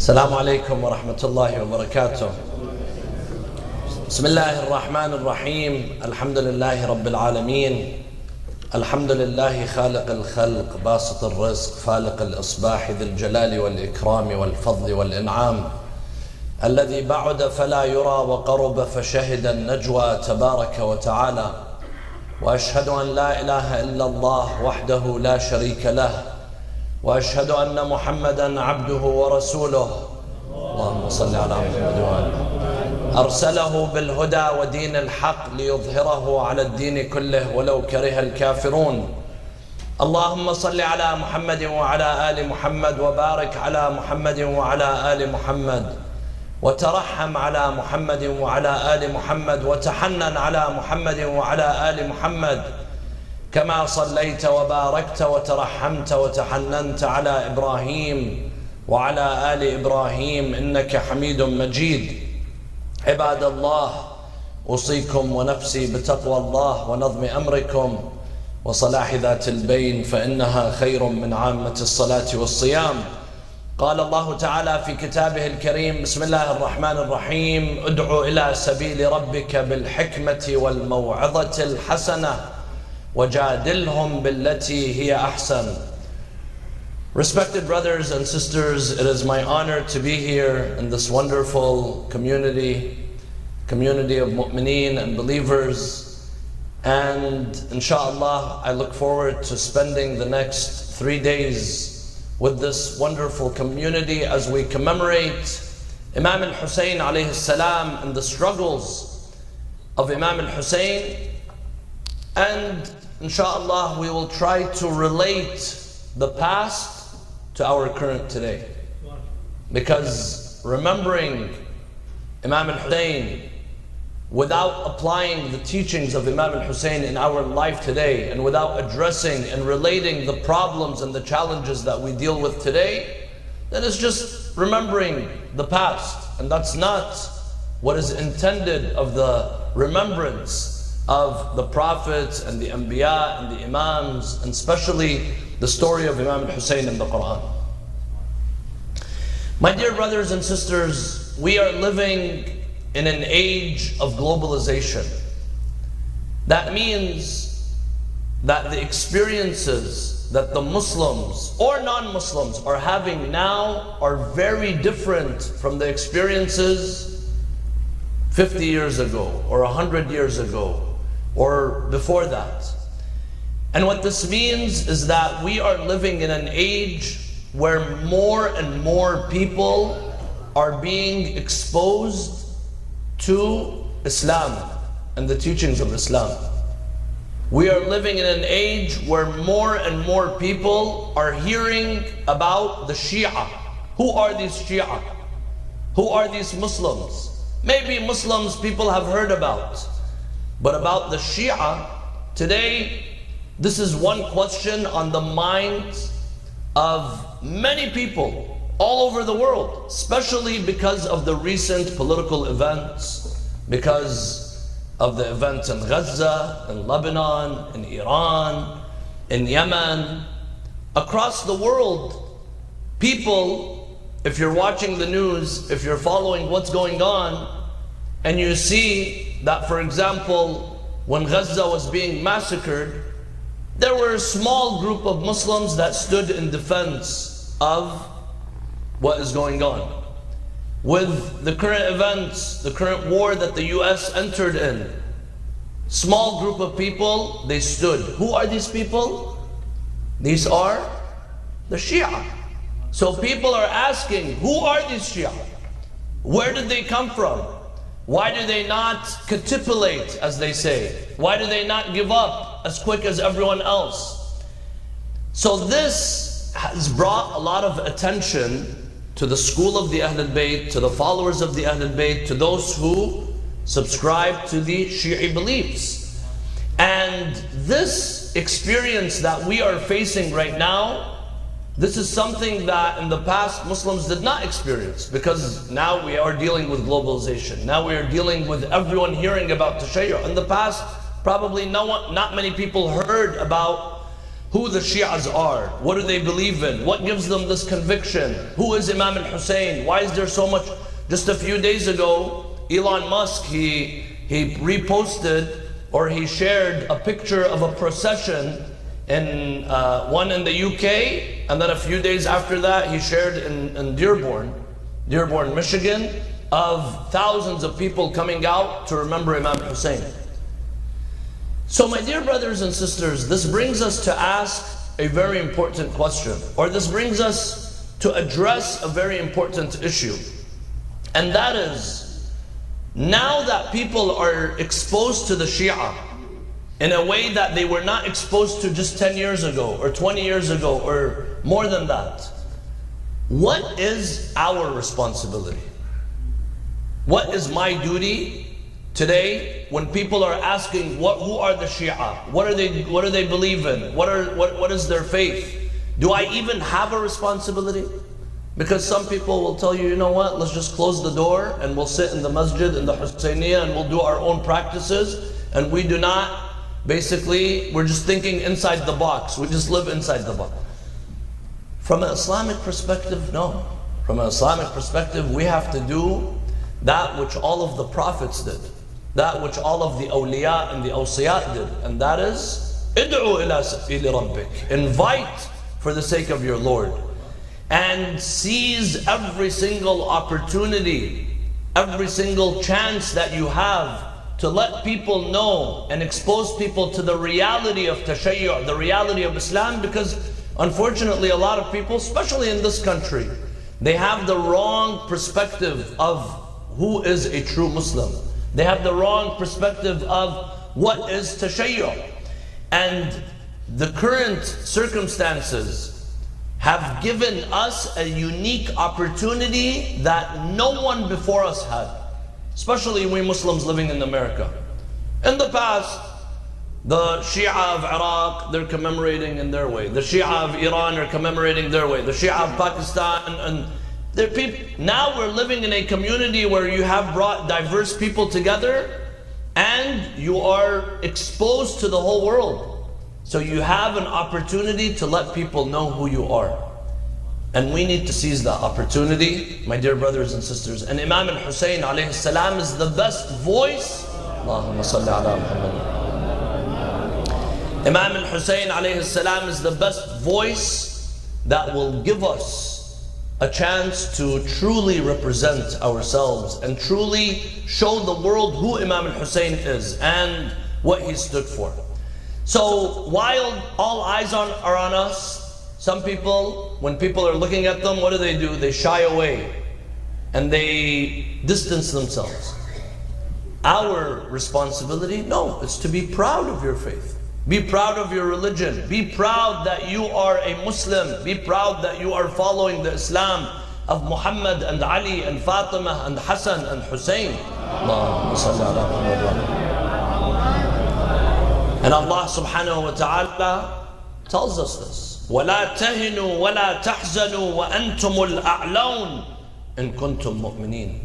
السلام عليكم ورحمة الله وبركاته. بسم الله الرحمن الرحيم. الحمد لله رب العالمين. الحمد لله خالق الخلق باسط الرزق فالق الإصباح ذي الجلال والإكرام والفضل والإنعام، الذي بعد فلا يرى وقرب فشهد النجوى تبارك وتعالى. وأشهد أن لا إله إلا الله وحده لا شريك له، وأشهد أن محمدا عبده ورسوله. اللهم صل على محمد وآله. أرسله بالهدى ودين الحق ليظهره على الدين كله ولو كره الكافرون. اللهم صل على محمد وعلى آل محمد، وبارك على محمد وعلى آل محمد، وترحم على محمد وعلى آل محمد، وتحنن على محمد وعلى آل محمد، كما صليت وباركت وترحمت وتحننت على إبراهيم وعلى آل إبراهيم إنك حميد مجيد. عباد الله، أوصيكم ونفسي بتقوى الله ونظم أمركم وصلاح ذات البين، فإنها خير من عامة الصلاة والصيام. قال الله تعالى في كتابه الكريم: بسم الله الرحمن الرحيم، ادع إلى سبيل ربك بالحكمة والموعظة الحسنة وجادلهم بالتي هي أحسن. Respected brothers and sisters, it is my honor to be here in this wonderful community of mu'mineen and believers. And inshallah, I look forward to spending the next 3 days with this wonderful community as we commemorate Imam al-Hussein alayhi salam and the struggles of Imam al-Hussein. And inshallah, we will try to relate the past to our current today. Because remembering Imam al-Hussein without applying the teachings of Imam al-Hussein in our life today, and without addressing and relating the problems and the challenges that we deal with today, then it's just remembering the past. And that's not what is intended of the remembrance of the prophets and the anbiya and the imams, and especially the story of Imam al-Hussein in the Quran. My dear brothers and sisters, we are living in an age of globalization. That means that the experiences that the Muslims or non-Muslims are having now are very different from the experiences 50 years ago or 100 years ago or before that. And what this means is that we are living in an age where more and more people are being exposed to Islam and the teachings of Islam. We are living in an age where more and more people are hearing about the Shia. Who are these Shia? Who are these Muslims? Maybe Muslims people have heard about, but about the Shia, today, this is one question on the minds of many people all over the world, especially because of the recent political events, because of the events in Gaza, in Lebanon, in Iran, in Yemen. Across the world, people, if you're watching the news, if you're following what's going on, and you see that, for example, when Gaza was being massacred, there were a small group of Muslims that stood in defense of what is going on. With the current events, the current war that the US entered in, small group of people, they stood. Who are these people? These are the Shia. So people are asking, who are these Shia? Where did they come from? Why do they not capitulate, as they say? Why do they not give up as quick as everyone else? So this has brought a lot of attention to the school of the Ahlul Bayt, to the followers of the Ahlul Bayt, to those who subscribe to the Shi'i beliefs. And this experience that we are facing right now, this is something that in the past Muslims did not experience, because now we are dealing with globalization. Now we are dealing with everyone hearing about Tashayyu'. In the past, probably not many people heard about who the Shias are. What do they believe in? What gives them this conviction? Who is Imam al-Hussein? Why is there so much? Just a few days ago, Elon Musk, he reposted or he shared a picture of a procession in one in the UK, and then a few days after that he shared in Dearborn, Michigan, of thousands of people coming out to remember Imam Hussein. So my dear brothers and sisters, this brings us to ask a very important question, or this brings us to address a very important issue. And that is, now that people are exposed to the Shia in a way that they were not exposed to just 10 years ago, or 20 years ago, or more than that, what is our responsibility? What is my duty today when people are asking, who are the Shia? What do they believe in? What is their faith? Do I even have a responsibility? Because some people will tell you, you know what, let's just close the door and we'll sit in the masjid, in the Husayniyah, and we'll do our own practices, and we do not, basically, we're just thinking inside the box. We just live inside the box. From an Islamic perspective, no. From an Islamic perspective, we have to do that which all of the prophets did, that which all of the awliya and the awsiyat did, and that is, id'u ila sabili rabbik, invite for the sake of your Lord, and seize every single opportunity, every single chance that you have to let people know and expose people to the reality of tashayyu', the reality of Islam, because unfortunately a lot of people, especially in this country, they have the wrong perspective of who is a true Muslim. They have the wrong perspective of what is tashayyu'. And the current circumstances have given us a unique opportunity that no one before us had, especially we Muslims living in America. In the past, the Shia of Iraq, they're commemorating in their way. The Shia of Iran are commemorating their way. The Shia of Pakistan, and now we're living in a community where you have brought diverse people together and you are exposed to the whole world. So you have an opportunity to let people know who you are. And we need to seize that opportunity, my dear brothers and sisters. And Imam al-Hussein alayhi salam is the best voice. Allahumma salli ala Muhammad. Imam al-Hussein alayhi salam is the best voice that will give us a chance to truly represent ourselves and truly show the world who Imam al-Hussein is and what he stood for. So while all eyes are on us, some people, when people are looking at them, what do? They shy away and they distance themselves. Our responsibility, no, it's to be proud of your faith. Be proud of your religion. Be proud that you are a Muslim. Be proud that you are following the Islam of Muhammad and Ali and Fatima and Hassan and Hussein. And Allah subhanahu wa ta'ala tells us this. وَلَا تَهِنُوا وَلَا تَحْزَنُوا وَأَنْتُمُ الْأَعْلَوْنَ إِن كُنْتُم مُؤْمِنِينَ.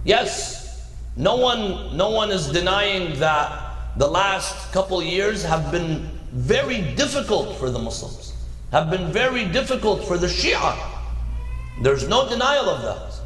Yes, no one is denying that the last couple years have been very difficult for the Muslims, have been very difficult for the Shia. There's no denial of that.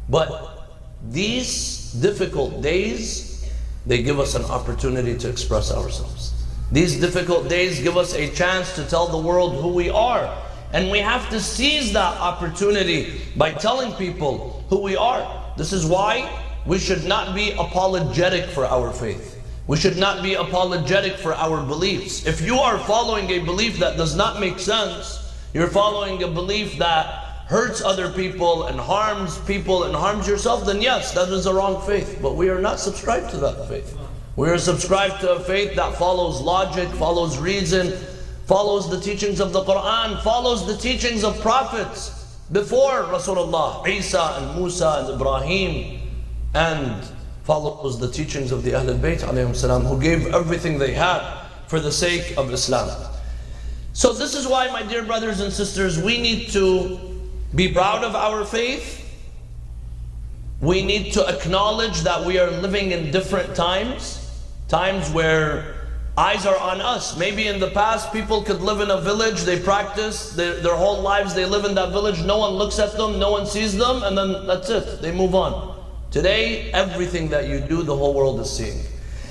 But these difficult days, they give us an opportunity to express ourselves. These difficult days give us a chance to tell the world who we are. And we have to seize that opportunity by telling people who we are. This is why we should not be apologetic for our faith. We should not be apologetic for our beliefs. If you are following a belief that does not make sense, you're following a belief that hurts other people and harms yourself, then yes, that is a wrong faith. But we are not subscribed to that faith. We are subscribed to a faith that follows logic, follows reason, follows the teachings of the Quran, follows the teachings of prophets before Rasulullah, Isa and Musa and Ibrahim, and follows the teachings of the Ahlul Bayt alayhim salam, who gave everything they had for the sake of Islam. So this is why, my dear brothers and sisters, we need to be proud of our faith. We need to acknowledge that we are living in different times where Eyes are on us. Maybe in the past, people could live in a village, they practice, their whole lives they live in that village, no one looks at them, no one sees them, and then that's it, they move on. Today, everything that you do, the whole world is seeing.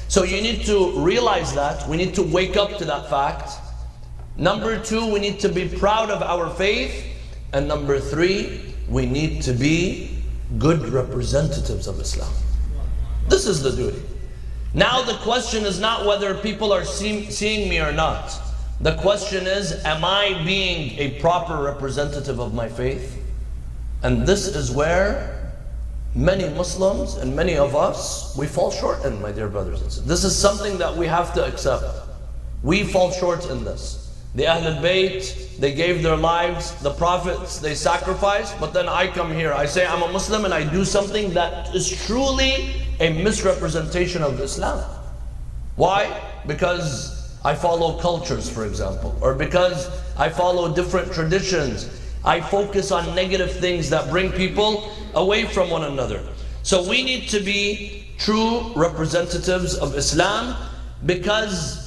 So you need to realize that, we need to wake up to that fact. Number two, we need to be proud of our faith. And number three, we need to be good representatives of Islam. This is the duty. Now the question is not whether people are seeing me or not. The question is, am I being a proper representative of my faith? And this is where many Muslims and many of us, we fall short in, my dear brothers and sisters. This is something that we have to accept. We fall short in this. The Ahlul Bayt, they gave their lives, the Prophets, they sacrificed, but then I come here, I say I'm a Muslim and I do something that is truly a misrepresentation of Islam. Why? Because I follow cultures, for example, or because I follow different traditions. I focus on negative things that bring people away from one another. So we need to be true representatives of Islam, because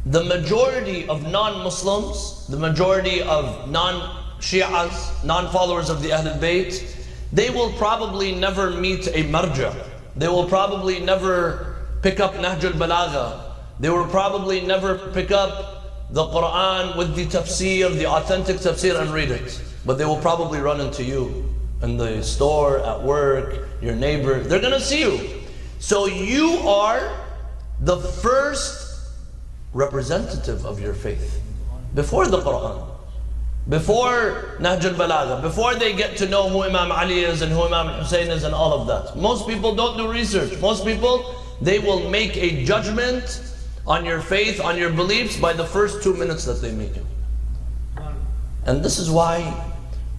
the majority of non-Muslims, the majority of non-Shi'as, non-followers of the Ahlul Bayt, they will probably never meet a marja. They will probably never pick up Nahj al-Balagha. They will probably never pick up the Quran with the tafsir, the authentic tafsir, and read it. But they will probably run into you in the store, at work, your neighbor. They're going to see you. So you are the first representative of your faith. Before the Quran, before Nahj al-Balagha, before they get to know who Imam Ali is and who Imam Hussein is and all of that. Most people don't do research. Most people, they will make a judgment on your faith, on your beliefs by the first 2 minutes that they meet you. And this is why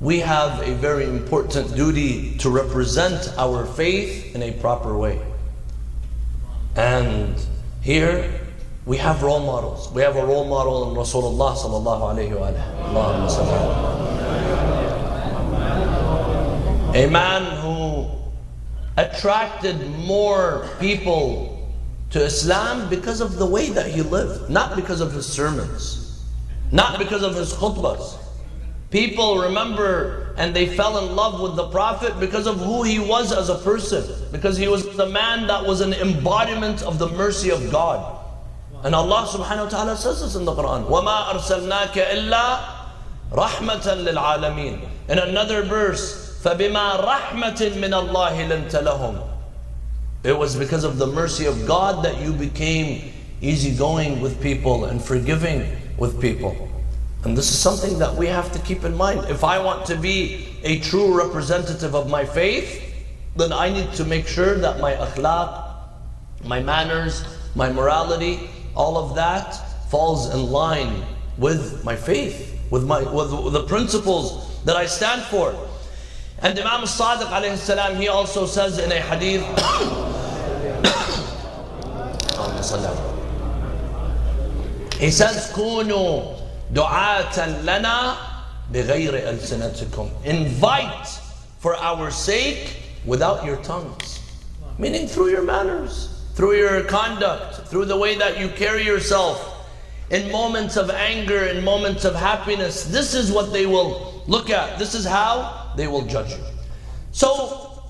we have a very important duty to represent our faith in a proper way. And here we have role models. We have a role model in Rasulullah sallallahu alayhi wa sallam. A man who attracted more people to Islam because of the way that he lived, not because of his sermons, not because of his khutbahs. People remember and they fell in love with the Prophet because of who he was as a person, because he was the man that was an embodiment of the mercy of God. And Allah subhanahu wa ta'ala says this in the Quran, وَمَا أَرْسَلْنَاكَ إِلَّا رَحْمَةً لِلْعَالَمِينَ. In another verse, فَبِمَا رَحْمَةٍ مِّنَ اللَّهِ لِنْتَ لَهُمْ. It was because of the mercy of God that you became easygoing with people and forgiving with people. And this is something that we have to keep in mind. If I want to be a true representative of my faith, then I need to make sure that my akhlaq, my manners, my morality, all of that falls in line with my faith, with the principles that I stand for. And Imam Sadiq alayhi salam, he also says in a hadith, he says, كونوا دعاة لنا بغير ألسنتكم. Invite for our sake without your tongues. Meaning through your manners, through your conduct, through the way that you carry yourself. In moments of anger, in moments of happiness, this is what they will look at. This is how they will judge you. So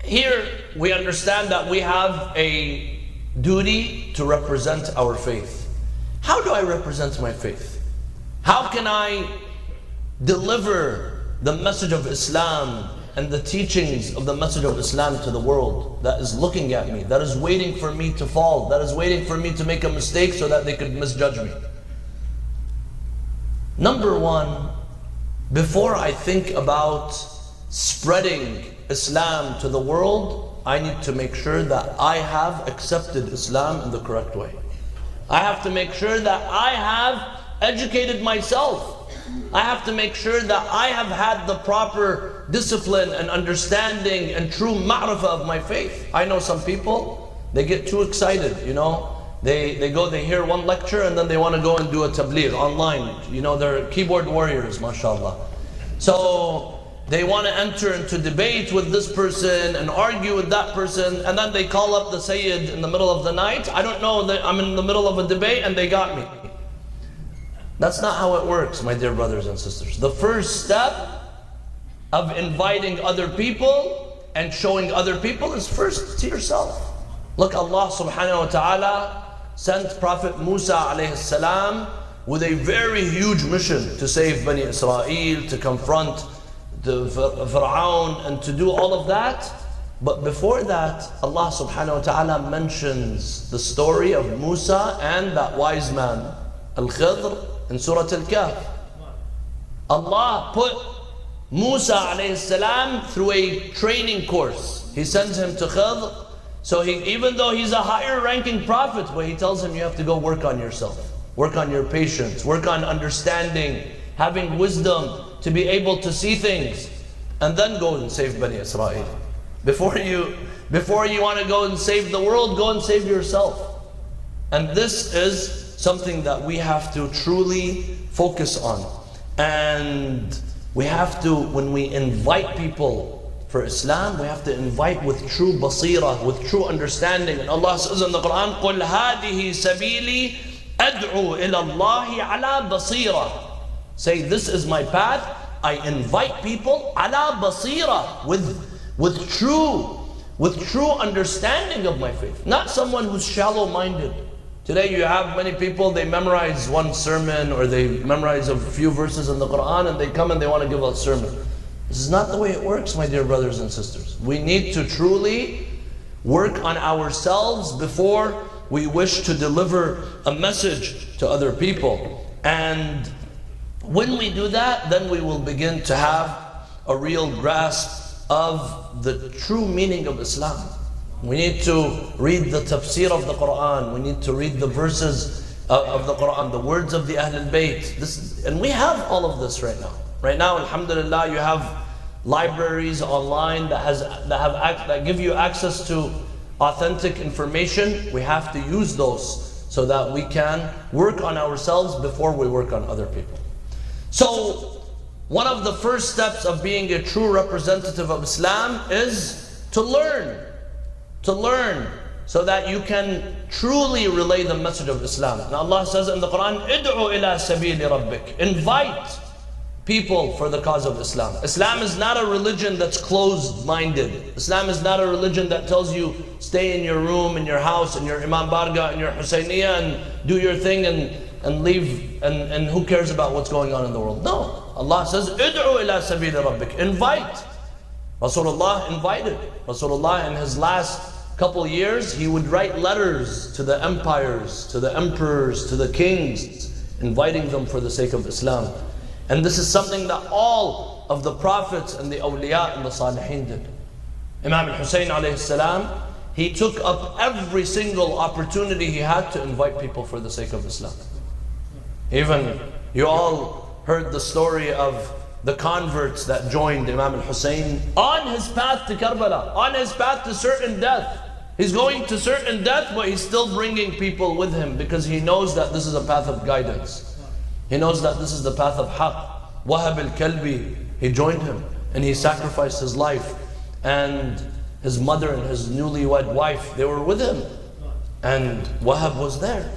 here we understand that we have a duty to represent our faith. How do I represent my faith? How can I deliver the message of Islam and the teachings of the message of Islam to the world that is looking at me, that is waiting for me to fall, that is waiting for me to make a mistake so that they could misjudge me? Number one, before I think about spreading Islam to the world, I need to make sure that I have accepted Islam in the correct way. I have to make sure that I have educated myself. I have to make sure that I have had the proper discipline and understanding and true ma'rifah of my faith. I know some people, they get too excited, you know. They hear one lecture and then they want to go and do a tabligh online. You know, they're keyboard warriors, mashallah. So They want to enter into debate with this person and argue with that person, and then they call up the Sayyid in the middle of the night. I don't know that I'm in the middle of a debate and they got me. That's not how it works, my dear brothers and sisters. The first step of inviting other people and showing other people is first to yourself. Look, Allah subhanahu wa ta'ala sent Prophet Musa alayhi salam with a very huge mission to save Bani Israel, to confront the Fir'aun, and to do all of that. But before that, Allah subhanahu wa ta'ala mentions the story of Musa and that wise man, Al-Khidr, in Surah Al-Kahf. Allah put Musa alayhi salam through a training course. He sends him to Khidr. So even though he's a higher ranking prophet, but he tells him you have to go work on yourself. Work on your patience, work on understanding, having wisdom to be able to see things, and then go and save Bani Israel. Before you want to go and save the world, go and save yourself. And this is something that we have to truly focus on. And we have to, when we invite people for Islam, we have to invite with true basira, with true understanding. And Allah says in the Quran, قُلْ هَذِهِ سَبِيلِي أَدْعُو إِلَى اللَّهِ عَلَى بَصِيرَةٍ. Say, this is my path. I invite people ala basira, with true understanding of my faith. Not someone who's shallow-minded. Today you have many people, they memorize one sermon or they memorize a few verses in the Quran and they come and they want to give a sermon. This is not the way it works, my dear brothers and sisters. We need to truly work on ourselves before we wish to deliver a message to other people. And when we do that, then we will begin to have a real grasp of the true meaning of Islam. We need to read the tafsir of the Quran. We need to read the verses of the Quran, the words of the Ahlul Bayt. And we have all of this right now. Right now, alhamdulillah, you have libraries online that give you access to authentic information. We have to use those so that we can work on ourselves before we work on other people. So, one of the first steps of being a true representative of Islam is to learn. To learn so that you can truly relay the message of Islam. And Allah says in the Quran, "Id'u ila sabili rabbik." Invite people for the cause of Islam. Islam is not a religion that's closed-minded. Islam is not a religion that tells you stay in your room, in your house, in your Imam Barga, in your Husayniyah, and do your thing and leave, and who cares about what's going on in the world. No. Allah says, "Id'u ila sabili rabbik." Invite. Rasulullah invited. Rasulullah in his last couple years, he would write letters to the empires, to the emperors, to the kings, inviting them for the sake of Islam. And this is something that all of the prophets and the awliya and the salihin did. Imam al-Hussein alayhi salam, he took up every single opportunity he had to invite people for the sake of Islam. Even you all heard the story of the converts that joined Imam al-Hussein on his path to Karbala, on his path to certain death. He's going to certain death, but he's still bringing people with him because he knows that this is a path of guidance. He knows that this is the path of haqq. Wahab al-Kalbi, he joined him and he sacrificed his life. And his mother and his newlywed wife, they were with him. And Wahab was there.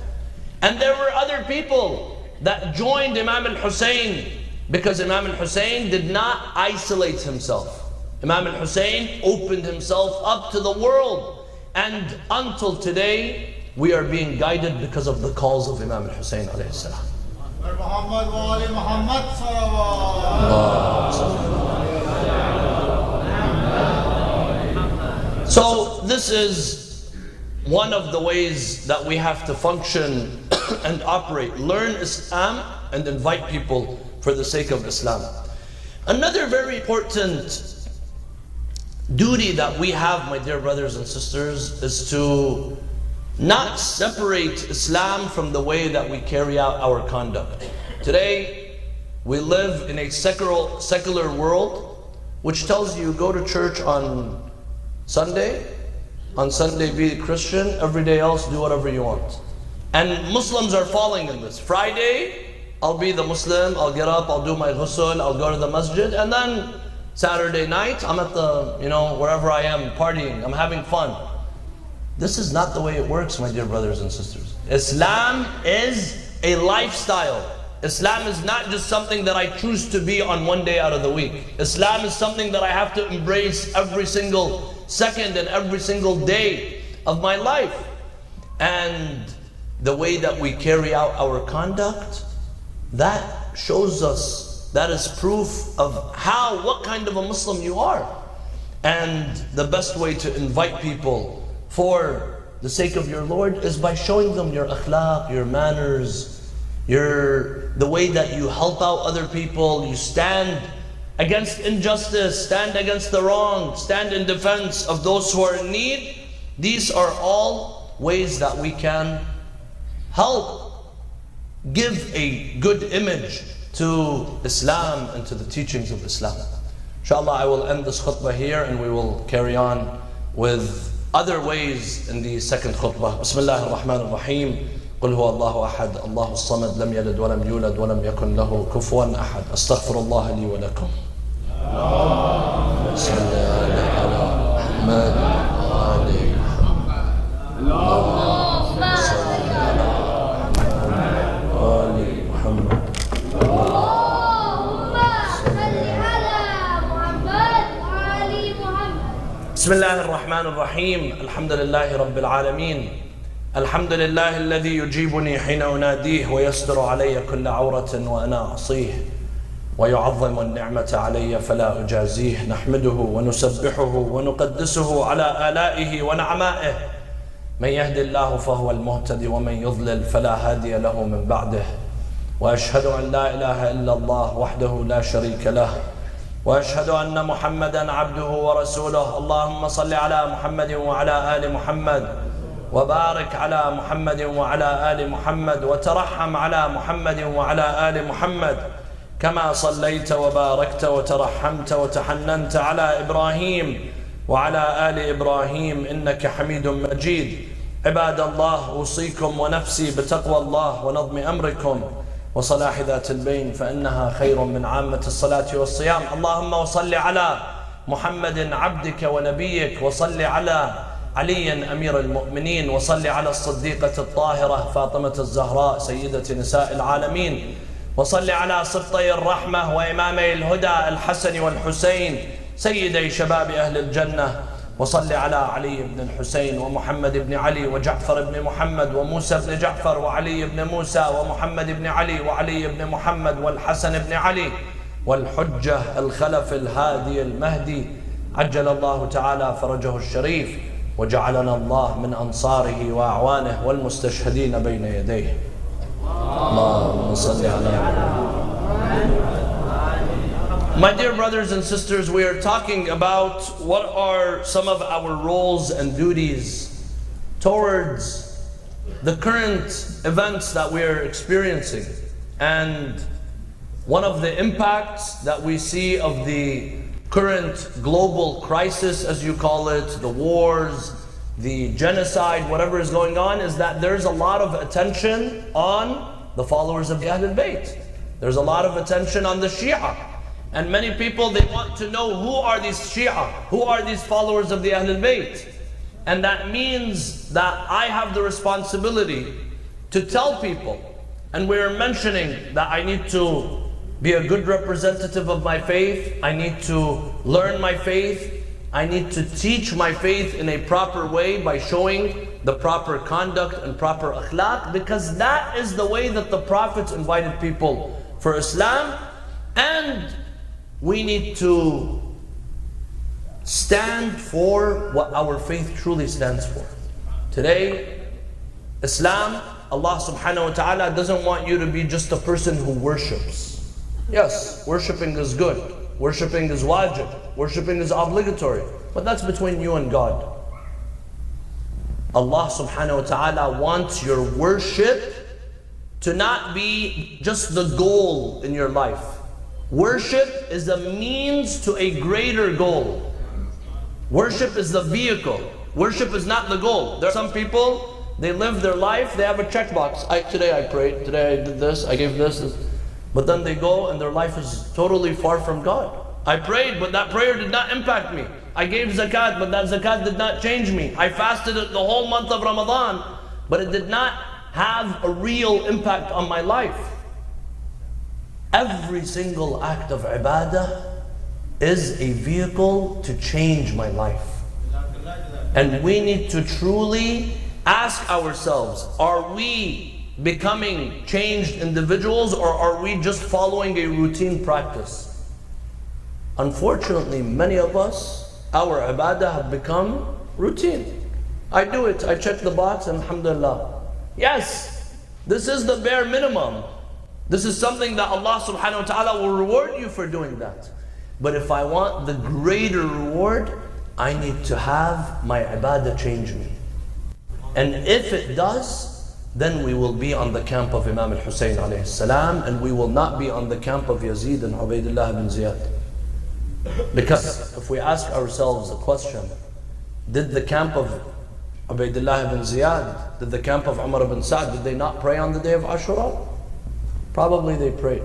And there were other people that joined Imam al-Hussein because Imam al-Hussein did not isolate himself. Imam al-Hussein opened himself up to the world. And until today, we are being guided because of the calls of Imam al-Hussein alayhi salam. So this is one of the ways that we have to function and operate. Learn Islam and invite people for the sake of Islam. Another very important duty that we have, my dear brothers and sisters, is to not separate Islam from the way that we carry out our conduct. Today, we live in a secular world which tells you go to church on Sunday be a Christian, every day else do whatever you want. And Muslims are falling in this. Friday, I'll be the Muslim, I'll get up, I'll do my ghusl, I'll go to the masjid, and then Saturday night, I'm at the, wherever I am, partying, I'm having fun. This is not the way it works, my dear brothers and sisters. Islam is a lifestyle. Islam is not just something that I choose to be on one day out of the week. Islam is something that I have to embrace every single second and every single day of my life. And the way that we carry out our conduct, that shows us, that is proof of what kind of a Muslim you are. And the best way to invite people for the sake of your Lord is by showing them your akhlaq, your manners, the way that you help out other people, you stand against injustice, stand against the wrong, stand in defense of those who are in need. These are all ways that we can help give a good image to Islam and to the teachings of Islam. Inshallah, I will end this khutbah here and we will carry on with other ways in the second khutbah. Bismillah ar-Rahman ar-Rahim. قل هو الله أحد الله الصمد لم يلد ولم يولد ولم يكن له كفوا أحد أستغفر الله لي ولكم. اللهم صل على محمد وآل محمد. اللهم صل على محمد وآل محمد. اللهم صل على محمد وآل محمد. بسم الله الرحمن الرحيم. الحمد لله رب العالمين. الحمد لله الذي يجيبني حين أناديه ويستر علي كل عورة وأنا أعصيه ويعظم النعمة علي فلا أجازيه. نحمده ونسبحه ونقدسه على آلائه ونعمائه. من يهد الله فهو المهتدي ومن يضلل فلا هادي له من بعده. وأشهد أن لا إله إلا الله وحده لا شريك له وأشهد أن محمدا عبده ورسوله. اللهم صل على محمد وعلى آل محمد وبارك على محمد وعلى آل محمد وترحم على محمد وعلى آل محمد كما صليت وباركت وترحمت وتحننت على إبراهيم وعلى آل إبراهيم إنك حميد مجيد. عباد الله، أوصيكم ونفسي بتقوى الله ونظم أمركم وصلاح ذات البين فإنها خير من عامة الصلاة والصيام. اللهم وصل على محمد عبدك ونبيك وصل على علي أمير المؤمنين وصل على الصديقة الطاهرة فاطمة الزهراء سيدة نساء العالمين وصل على سبطي الرحمة وإمامي الهدى الحسن والحسين سيدي شباب أهل الجنة وصل على علي بن الحسين ومحمد بن علي وجعفر بن محمد وموسى بن جعفر وعلي بن موسى ومحمد بن علي وعلي بن محمد والحسن بن علي والحجة الخلف الهادي المهدي عجل الله تعالى فرجه الشريف وجعلنا الله من أنصاره وأعوانه والمستشهدين بين يديه. اللهم صل على. My dear brothers and sisters, we are talking about what are some of our roles and duties towards the current events that we are experiencing. And one of the impacts that we see of the current global crisis, as you call it, the wars, the genocide, whatever is going on, is that there's a lot of attention on the followers of the Ahlul Bayt. There's a lot of attention on the Shia. And many people, they want to know who are these Shia, who are these followers of the Ahlul Bayt. And that means that I have the responsibility to tell people, and we're mentioning that I need to be a good representative of my faith, I need to learn my faith, I need to teach my faith in a proper way by showing the proper conduct and proper akhlaq, because that is the way that the Prophet invited people for Islam. And we need to stand for what our faith truly stands for. Today, Islam, Allah subhanahu wa ta'ala doesn't want you to be just a person who worships. Yes, worshipping is good. Worshipping is wajib. Worshipping is obligatory. But that's between you and God. Allah subhanahu wa ta'ala wants your worship to not be just the goal in your life. Worship is a means to a greater goal. Worship is the vehicle. Worship is not the goal. There are some people, they live their life, they have a checkbox. Today I prayed, today I did this, I gave this. But then they go and their life is totally far from God. I prayed, but that prayer did not impact me. I gave zakat, but that zakat did not change me. I fasted the whole month of Ramadan, but it did not have a real impact on my life. Every single act of ibadah is a vehicle to change my life. And we need to truly ask ourselves, are we becoming changed individuals, or are we just following a routine practice? Unfortunately, many of us, our ibadah have become routine. I do it, I check the box, and alhamdulillah. Yes, this is the bare minimum. This is something that Allah subhanahu wa ta'ala will reward you for doing that. But if I want the greater reward, I need to have my ibadah change me. And if it does, then we will be on the camp of Imam al-Hussein alayhi salam, and we will not be on the camp of Yazid and Ubaidullah bin Ziyad. Because if we ask ourselves a question, did the camp of Ubaidullah bin Ziyad, did the camp of Umar bin Sa'd, did they not pray on the day of Ashura? Probably they prayed.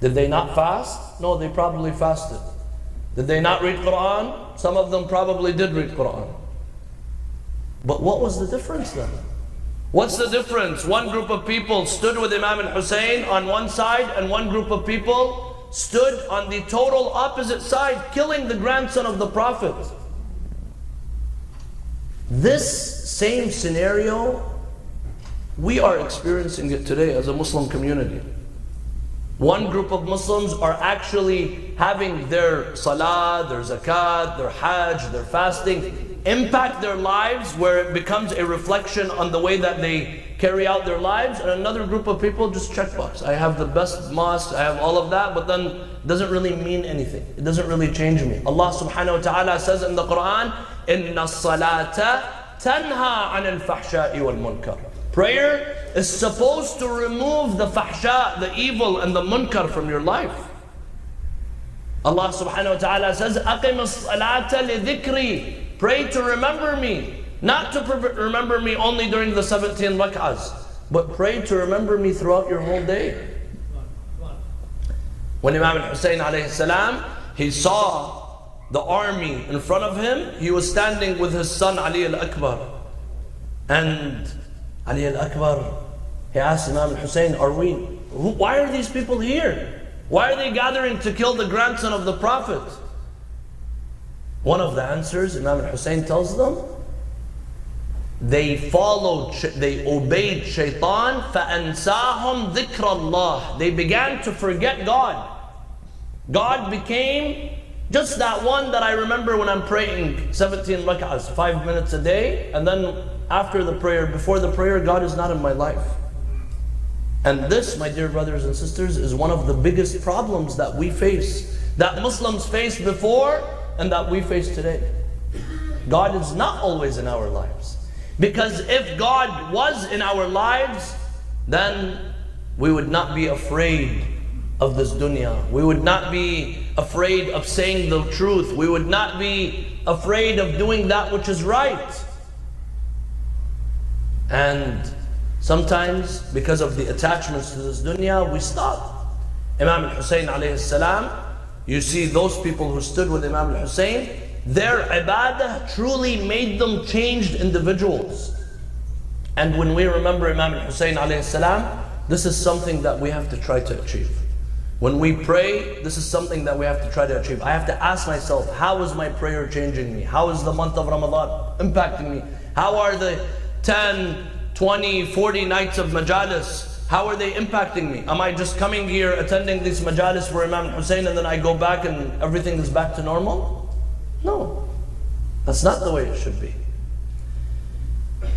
Did they not fast? No, they probably fasted. Did they not read Quran? Some of them probably did read Quran. But what was the difference then? What's the difference? One group of people stood with Imam al-Hussein on one side, and one group of people stood on the total opposite side, killing the grandson of the Prophet. This same scenario, we are experiencing it today as a Muslim community. One group of Muslims are actually having their salah, their zakat, their hajj, their fasting impact their lives, where it becomes a reflection on the way that they carry out their lives. And another group of people just checkbox. I have the best mosque, I have all of that, but then it doesn't really mean anything. It doesn't really change me. Allah subhanahu wa ta'ala says in the Quran, إِنَّ الصَّلَاةَ تَنْهَى عَنِ الْفَحْشَاءِ وَالْمُنْكَرِ. Prayer is supposed to remove the fahsha, the evil and the munkar from your life. Allah subhanahu wa ta'ala says, أَقِمِ الصَّلَاةَ لِذِكْرِي. Pray to remember me. Not to remember me only during the 17 rak'ahs, but pray to remember me throughout your whole day. When Imam al-Hussein alayhi salam, he saw the army in front of him, he was standing with his son Ali al-Akbar. And Ali al-Akbar, he asked Imam al-Hussein, why are these people here? Why are they gathering to kill the grandson of the Prophet? One of the answers, Imam al-Hussein tells them, they obeyed shaitan, فَأَنْسَاهُمْ ذِكْرَ اللَّهِ. They began to forget God. God became just that one that I remember when I'm praying 17 rak'ahs, 5 minutes a day, and then after the prayer, before the prayer, God is not in my life. And this, my dear brothers and sisters, is one of the biggest problems that we face, that Muslims faced before and that we face today. God is not always in our lives. Because if God was in our lives, then we would not be afraid of this dunya. We would not be afraid of saying the truth. We would not be afraid of doing that which is right. And sometimes, because of the attachments to this dunya, we stop. Imam al-Hussein alayhi salam, you see those people who stood with Imam al-Hussein, their ibadah truly made them changed individuals. And when we remember Imam al-Hussein alayhi salam, this is something that we have to try to achieve. When we pray, this is something that we have to try to achieve. I have to ask myself, how is my prayer changing me? How is the month of Ramadan impacting me? How are the 10, 20, 40 nights of majalis? How are they impacting me? Am I just coming here, attending these majalis for Imam Hussein, and then I go back and everything is back to normal? No, that's not the way it should be.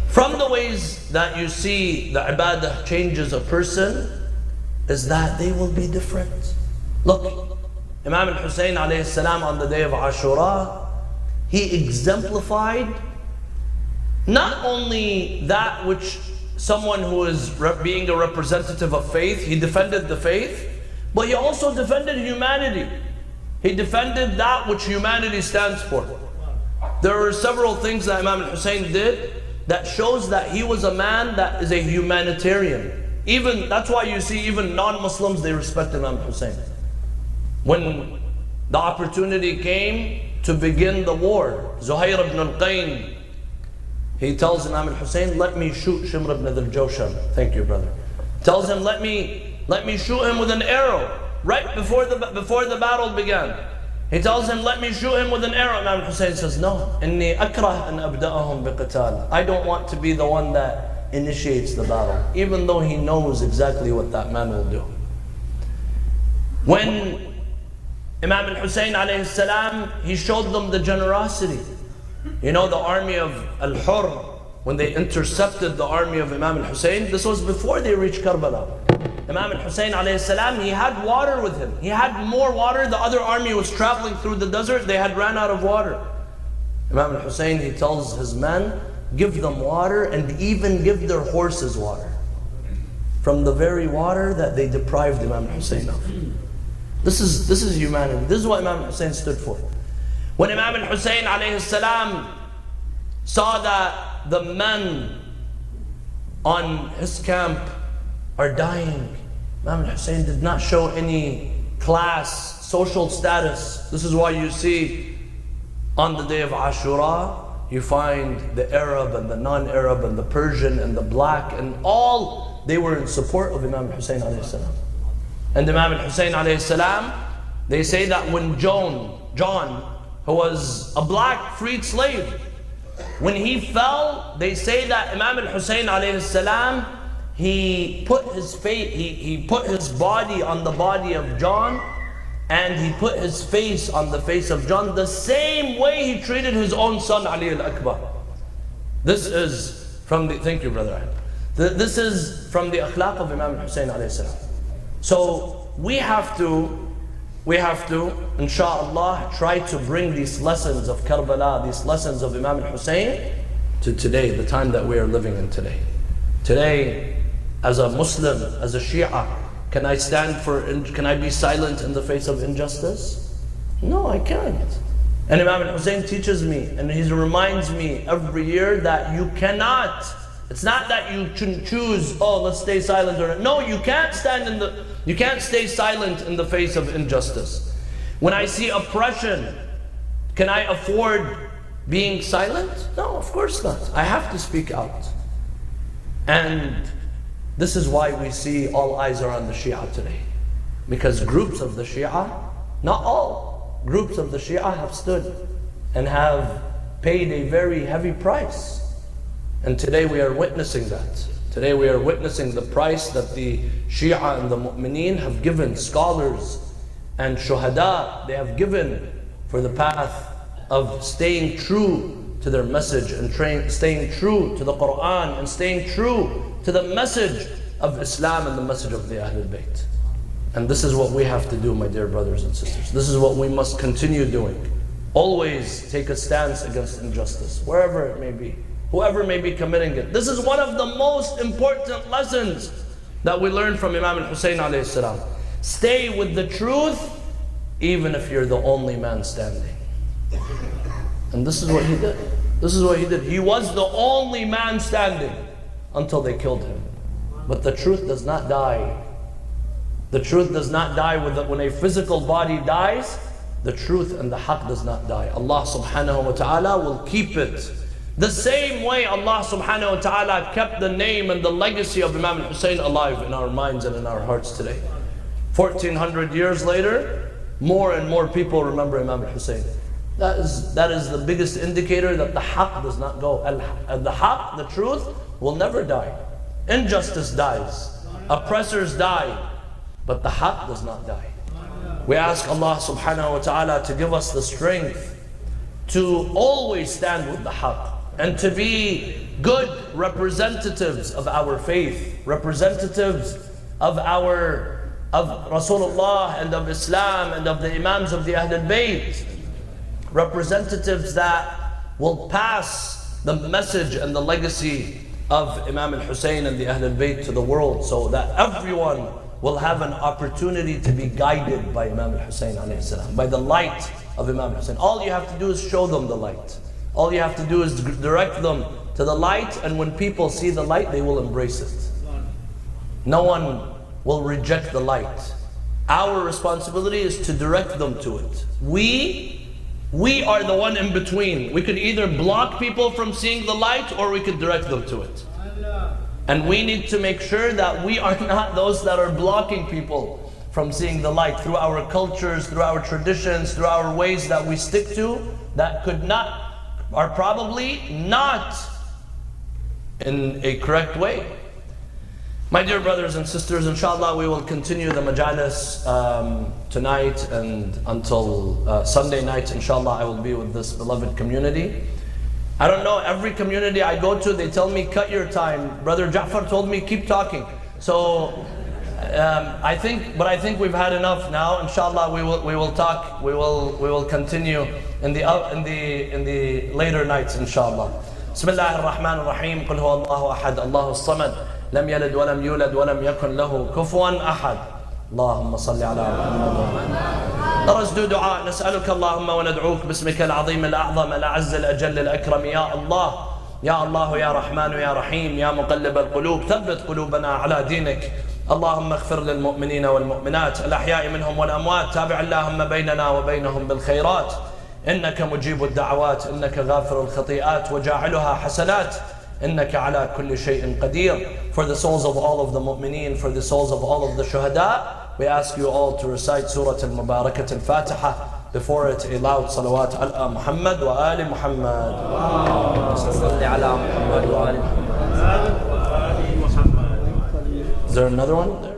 From the ways that you see the ibadah changes a person is that they will be different. Look, Imam al-Hussein alayhi salam on the day of Ashura, he exemplified not only that which someone who is being a representative of faith, he defended the faith, but he also defended humanity. He defended that which humanity stands for. There are several things that Imam al-Hussein did that shows that he was a man that is a humanitarian. Even that's why you see even non-Muslims, they respect Imam Hussein. When the opportunity came to begin the war. Zuhair ibn al-Qayn, he tells Imam al-Hussein, let me shoot Shimr ibn al-Jawsham. Thank you, brother. Tells him, let me shoot him with an arrow right before the battle began. He tells him, let me shoot him with an arrow. Imam al-Hussein says, no. إِنِّي أَكْرَهْ أَنْ أَبْدَأَهُمْ بِقِتَالٍ. I don't want to be the one that initiates the battle, even though he knows exactly what that man will do. When Imam al-Hussein alayhi salam, he showed them the generosity. You know, the army of Al-Hurr, when they intercepted the army of Imam al-Hussein, this was before they reached Karbala. Imam al-Hussein alayhi salam, he had water with him. He had more water. The other army was traveling through the desert. They had ran out of water. Imam al-Hussein, he tells his men, give them water and even give their horses water. From the very water that they deprived Imam al-Hussein of. This is humanity. This is what Imam al-Hussein stood for. When Imam al-Hussein alayhi salam saw that the men on his camp are dying, Imam al-Hussein did not show any class, social status. This is why you see on the day of Ashura, you find the Arab and the non-Arab and the Persian and the black, and all, they were in support of Imam al-Hussein alayhi salam. And Imam al-Hussein alayhi salam, they say that when John, who was a black freed slave, when he fell, they say that Imam al-Hussein alayhi salam, he put his body on the body of John, and he put his face on the face of John, the same way he treated his own son Ali al-Akbar. This is from the, thank you brother, this is from the akhlaq of Imam al-Hussein alayhi salam. So we have to, inshallah, try to bring these lessons of Karbala, these lessons of Imam al-Hussein to today, the time that we are living in today. Today, as a Muslim, as a Shia, can I be silent in the face of injustice? No, I can't. And Imam al-Hussein teaches me, and he reminds me every year that you cannot. It's not that you can choose, oh, let's stay silent or not. No, you can't stay silent in the face of injustice. When I see oppression, can I afford being silent? No, of course not. I have to speak out. And this is why we see all eyes are on the Shia today. Because groups of the Shia, not all, groups of the Shia have stood and have paid a very heavy price. And today we are witnessing that. Today we are witnessing the price that the Shia and the Mu'mineen have given, scholars and shuhada, they have given for the path of staying true to their message and staying true to the Quran and staying true to the message of Islam and the message of the Ahlul Bayt. And this is what we have to do, my dear brothers and sisters. This is what we must continue doing. Always take a stance against injustice, wherever it may be. Whoever may be committing it. This is one of the most important lessons that we learn from Imam al-Hussein alayhi salam. Stay with the truth even if you're the only man standing. And this is what he did. This is what he did. He was the only man standing until they killed him. But the truth does not die. The truth does not die when a physical body dies. The truth and the haqq does not die. Allah subhanahu wa ta'ala will keep it. The same way Allah subhanahu wa ta'ala kept the name and the legacy of Imam al-Hussein alive in our minds and in our hearts today. 1400 years later, more and more people remember Imam al-Hussein. That is the biggest indicator that the haqq does not go. The haqq, the truth, will never die. Injustice dies. Oppressors die. But the haqq does not die. We ask Allah subhanahu wa ta'ala to give us the strength to always stand with the haqq and to be good representatives of our faith, representatives of Rasulullah and of Islam and of the Imams of the Ahlul Bayt, representatives that will pass the message and the legacy of Imam al-Hussein and the Ahlul Bayt to the world, so that everyone will have an opportunity to be guided by Imam al-Hussein alayhi salam, by the light of Imam al-Hussein. All you have to do is show them the light. All you have to do is direct them to the light, and when people see the light, they will embrace it. No one will reject the light. Our responsibility is to direct them to it. We are the one in between. We could either block people from seeing the light or we could direct them to it. And we need to make sure that we are not those that are blocking people from seeing the light through our cultures, through our traditions, through our ways that we stick to that are probably not in a correct way. My dear brothers and sisters, inshallah we will continue the majalis tonight and until Sunday night, inshallah I will be with this beloved community. I don't know, every community I go to, they tell me, cut your time. Brother Ja'far told me, keep talking. So I think we've had enough now. Inshallah we will talk, we will continue in the later nights, inshallah. Bismillah ar-Rahman ar-Rahim. Qul huwa Allahu ahad, Allahu as-samad. لم يلد ولم يولد ولم يكن له كفوا أحد. اللهم صل على محمد. Let us do dua. نسألك اللهم وندعوك باسمك العظيم الأعظم الأعز الأجل الأكرم يا الله يا الله يا رحمن يا رحيم يا مقلب القلوب ثبت قلوبنا على دينك. اللهم اغفر للمؤمنين والمؤمنات الأحياء منهم والأموات. تابع اللهم بيننا وبينهم بالخيرات إنك مجيب الدعوات إنك غافر الخطيئات وجاعلها حسنات إنك على كل شيء قدير. For the souls of all of the mu'mineen, for the souls of all of the shuhada, we ask you all to recite Surah Al-Mubarakat Al-Fatiha. Before it, a loud salawat ala Muhammad wa ali Muhammad. Salli ala Muhammad wa ali Muhammad. Is there another one?